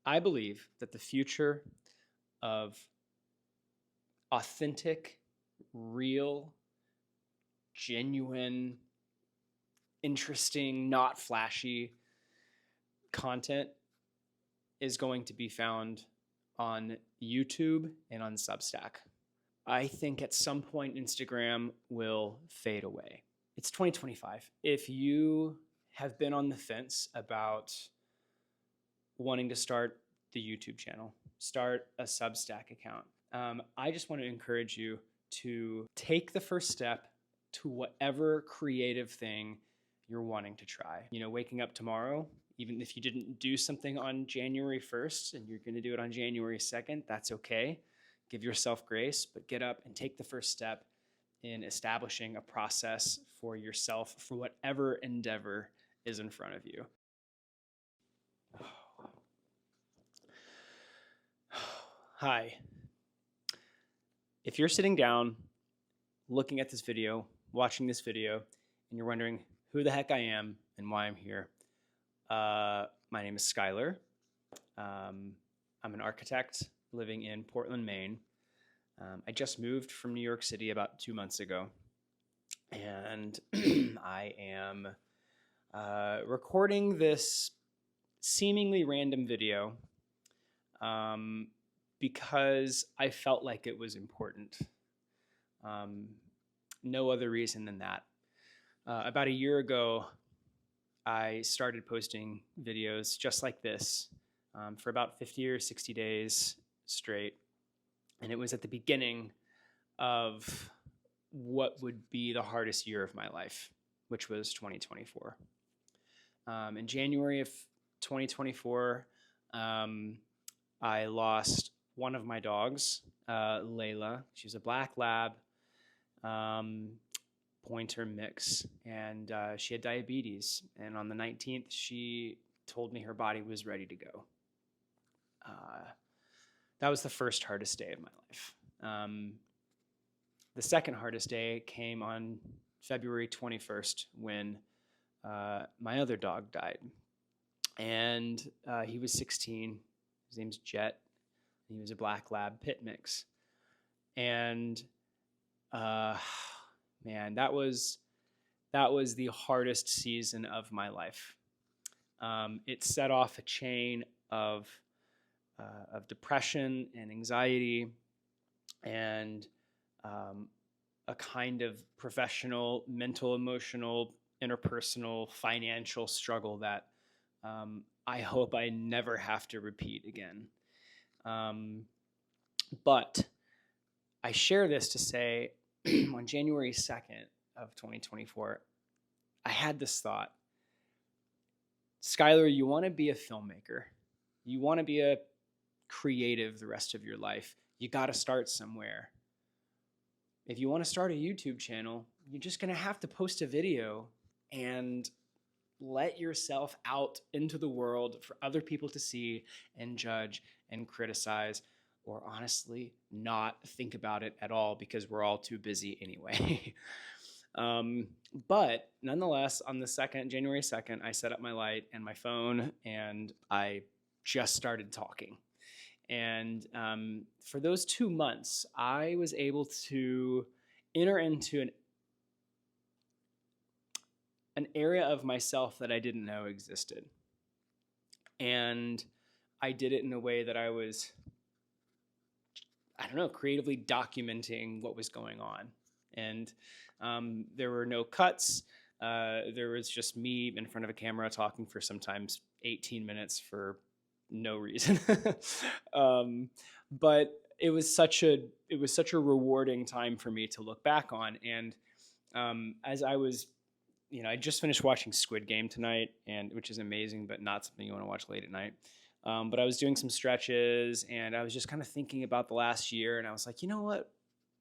I believe that the future of authentic, real, genuine, interesting, not flashy content is going to be found on YouTube and on Substack. I think at some point Instagram will fade away. It's 2025. If you have been on the fence about wanting to start the YouTube channel, start a Substack account, I just want to encourage you to take the first step to whatever creative thing you're wanting to try. You know, waking up tomorrow, even if you didn't do something on January 1st and you're going to do it on January 2nd, that's okay. Give yourself grace, but get up and take the first step in establishing a process for yourself for whatever endeavor is in front of you. Hi. If you're sitting down, looking at this video, watching this video, and you're wondering who the heck I am and why I'm here, my name is Skylar. I'm an architect living in Portland, Maine. I just moved from New York City about 2 months ago, and I am recording this seemingly random video because I felt like it was important. No other reason than that. About a year ago, I started posting videos just like this for about 50 or 60 days straight. And it was at the beginning of what would be the hardest year of my life, which was 2024. In January of 2024, I lost one of my dogs, Layla. She was a black lab pointer mix, and she had diabetes. And on the 19th, she told me her body was ready to go. That was the first hardest day of my life. The second hardest day came on February 21st when my other dog died. And he was 16. His name's Jet. He was a black lab pit mix. And man, that was the hardest season of my life. It set off a chain of depression and anxiety and a kind of professional, mental, emotional, interpersonal, financial struggle that I hope I never have to repeat again. But I share this to say on January 2nd of 2024, I had this thought. Skylar, you want to be a filmmaker. You want to be a creative the rest of your life. You got to start somewhere. If you want to start a YouTube channel, you're just going to have to post a video and let yourself out into the world for other people to see and judge and criticize, or honestly not think about it at all because we're all too busy anyway. But nonetheless, on the January 2nd, I set up my light and my phone and I just started talking. And for those 2 months, I was able to enter into an area of myself that I didn't know existed. And I did it in a way that I was, creatively documenting what was going on. And there were no cuts. There was just me in front of a camera talking for sometimes 18 minutes for no reason. But it was such a rewarding time for me to look back on. And as I was, I just finished watching Squid Game tonight, which is amazing, but not something you want to watch late at night. But I was doing some stretches, and I was just kind of thinking about the last year, and I was like, you know what?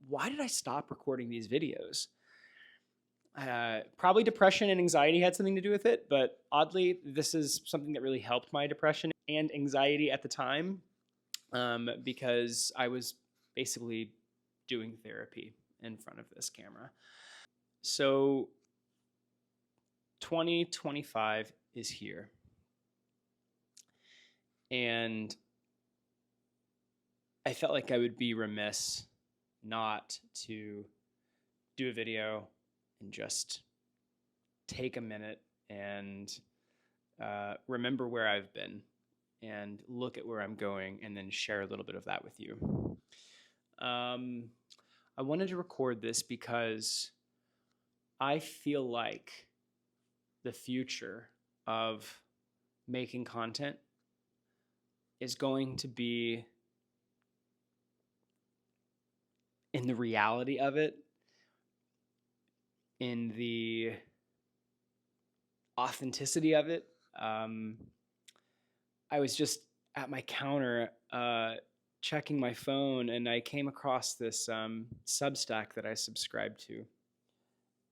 Why did I stop recording these videos? Probably depression and anxiety had something to do with it, but oddly, this is something that really helped my depression and anxiety at the time, because I was basically doing therapy in front of this camera. So 2025 is here. And I felt like I would be remiss not to do a video and just take a minute and remember where I've been and look at where I'm going and then share a little bit of that with you. I wanted to record this because I feel like the future of making content is going to be in the reality of it, in the authenticity of it. I was just at my counter checking my phone, and I came across this Substack that I subscribed to.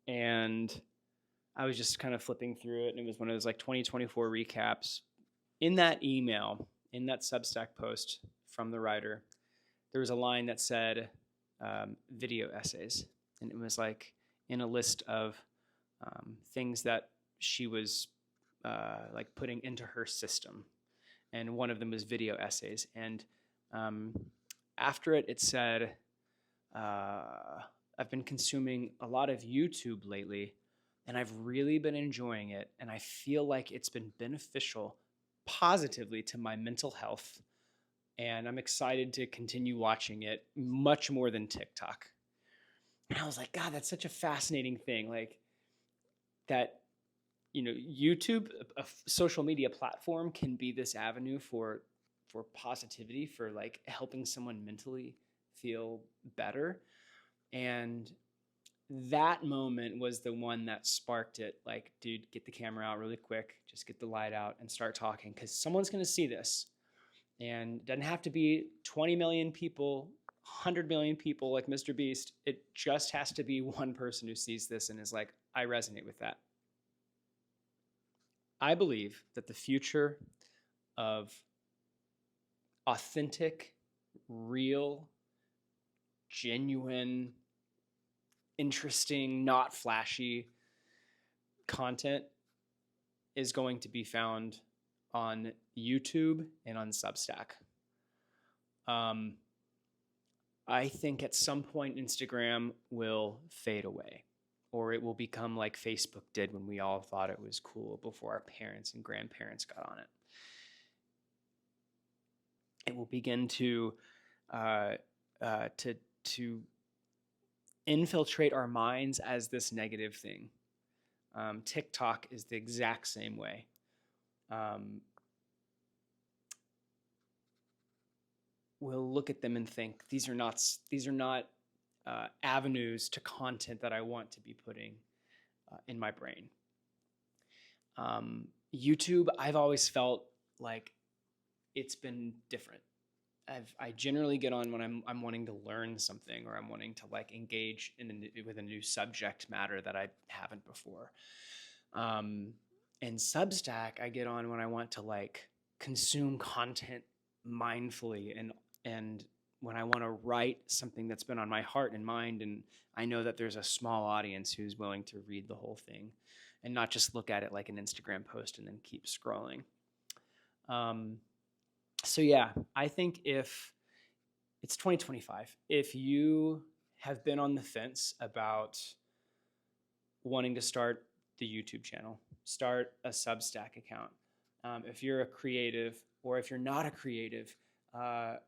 And I was just kind of flipping through it, and it was one of those like 2024 recaps. In that email, in that Substack post from the writer, there was a line that said video essays. And it was like in a list of things that she was like putting into her system. And one of them was video essays. And after it, it said, I've been consuming a lot of YouTube lately, and I've really been enjoying it. And I feel like it's been beneficial positively to my mental health. And I'm excited to continue watching it much more than TikTok. And I was like, God, that's such a fascinating thing. Like that, you know, YouTube, a social media platform, can be this avenue for positivity, for like helping someone mentally feel better. And that moment was the one that sparked it. Like, dude, get the camera out really quick. Just get the light out and start talking, because someone's going to see this. And it doesn't have to be 20 million people, 100 million people like Mr. Beast. It just has to be one person who sees this and is like, I resonate with that. I believe that the future of authentic, real, genuine, interesting, not flashy content is going to be found on YouTube and on Substack. I think at some point Instagram will fade away, or it will become like Facebook did when we all thought it was cool before our parents and grandparents got on it. It will begin to infiltrate our minds as this negative thing. TikTok is the exact same way. We'll look at them and think these are not avenues to content that I want to be putting in my brain. YouTube, I've always felt like it's been different. I generally get on when I'm wanting to learn something, or I'm wanting to like engage with a new subject matter that I haven't before. And Substack, I get on when I want to like consume content mindfully, and when I want to write something that's been on my heart and mind, and I know that there's a small audience who's willing to read the whole thing and not just look at it like an Instagram post and then keep scrolling. So yeah, I think if it's 2025, if you have been on the fence about wanting to start the YouTube channel, start a Substack account, if you're a creative, or if you're not a creative,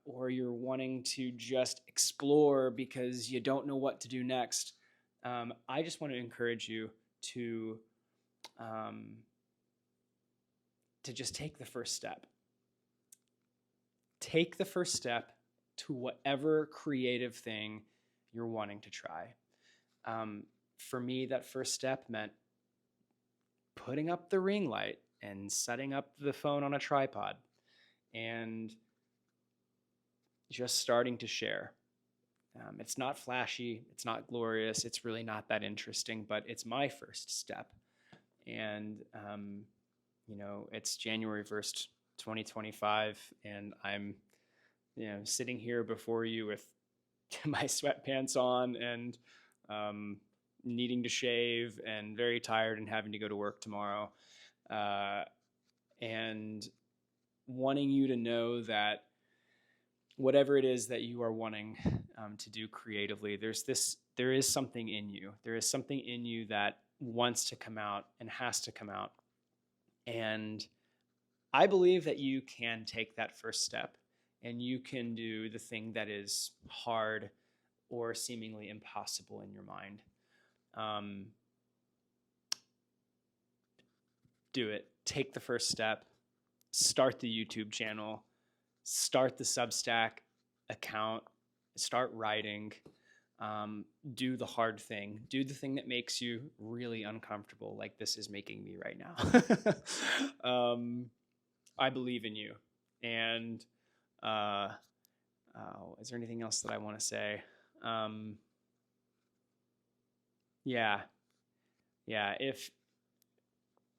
or you're wanting to just explore because you don't know what to do next, I just want to encourage you to just take the first step. Take the first step to whatever creative thing you're wanting to try. For me, that first step meant putting up the ring light and setting up the phone on a tripod and just starting to share. It's not flashy, it's not glorious, it's really not that interesting, but it's my first step. And, it's January 1st, 2025, and I'm, sitting here before you with my sweatpants on and needing to shave and very tired and having to go to work tomorrow. And wanting you to know that whatever it is that you are wanting to do creatively, there is something in you. There is something in you that wants to come out and has to come out. And I believe that you can take that first step and you can do the thing that is hard or seemingly impossible in your mind. Do it. Take the first step. Start the YouTube channel. Start the Substack account. Start writing. Do the hard thing. Do the thing that makes you really uncomfortable, like this is making me right now. I believe in you. And is there anything else that I want to say? Yeah. If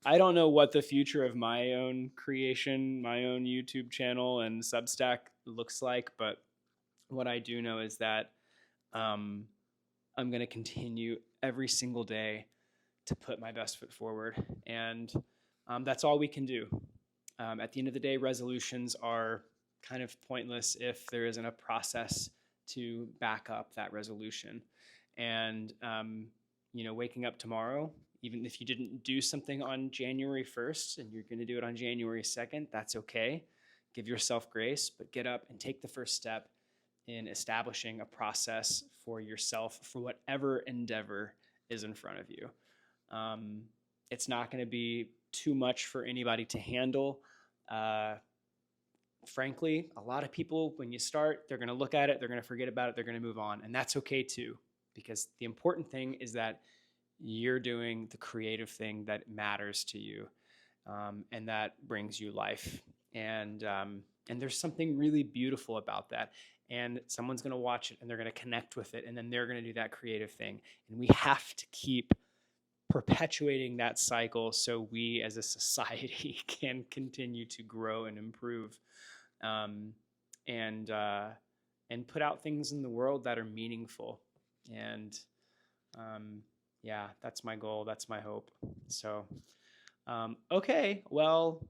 I don't know what the future of my own creation, my own YouTube channel and Substack looks like, but what I do know is that I'm going to continue every single day to put my best foot forward. And that's all we can do. At the end of the day, resolutions are kind of pointless if there isn't a process to back up that resolution. And, waking up tomorrow, even if you didn't do something on January 1st and you're going to do it on January 2nd, that's okay. Give yourself grace, but get up and take the first step in establishing a process for yourself for whatever endeavor is in front of you. It's not going to be too much for anybody to handle. Frankly, a lot of people, when you start, they're going to look at it, they're going to forget about it, they're going to move on. And that's okay too, because the important thing is that you're doing the creative thing that matters to you, and that brings you life. And there's something really beautiful about that. And someone's going to watch it and they're going to connect with it, and then they're going to do that creative thing. And we have to keep perpetuating that cycle so we as a society can continue to grow and improve, and put out things in the world that are meaningful. And that's my goal. That's my hope. So, okay, well,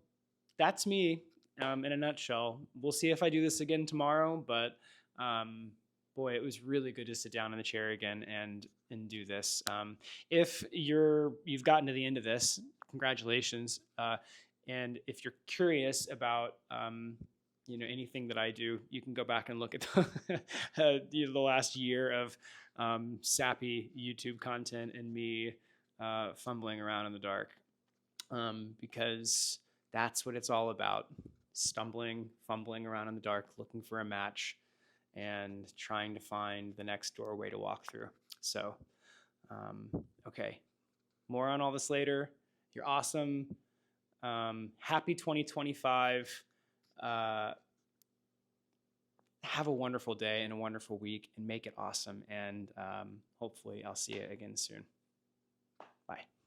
that's me in a nutshell. We'll see if I do this again tomorrow, but boy, it was really good to sit down in the chair again and do this. If you've gotten to the end of this, congratulations. And if you're curious about anything that I do, you can go back and look at the last year of sappy YouTube content and me fumbling around in the dark, because that's what it's all about. Fumbling around in the dark, looking for a match and trying to find the next doorway to walk through. So, okay, more on all this later. You're awesome. Happy 2025. Have a wonderful day and a wonderful week, and make it awesome. And hopefully I'll see you again soon. Bye.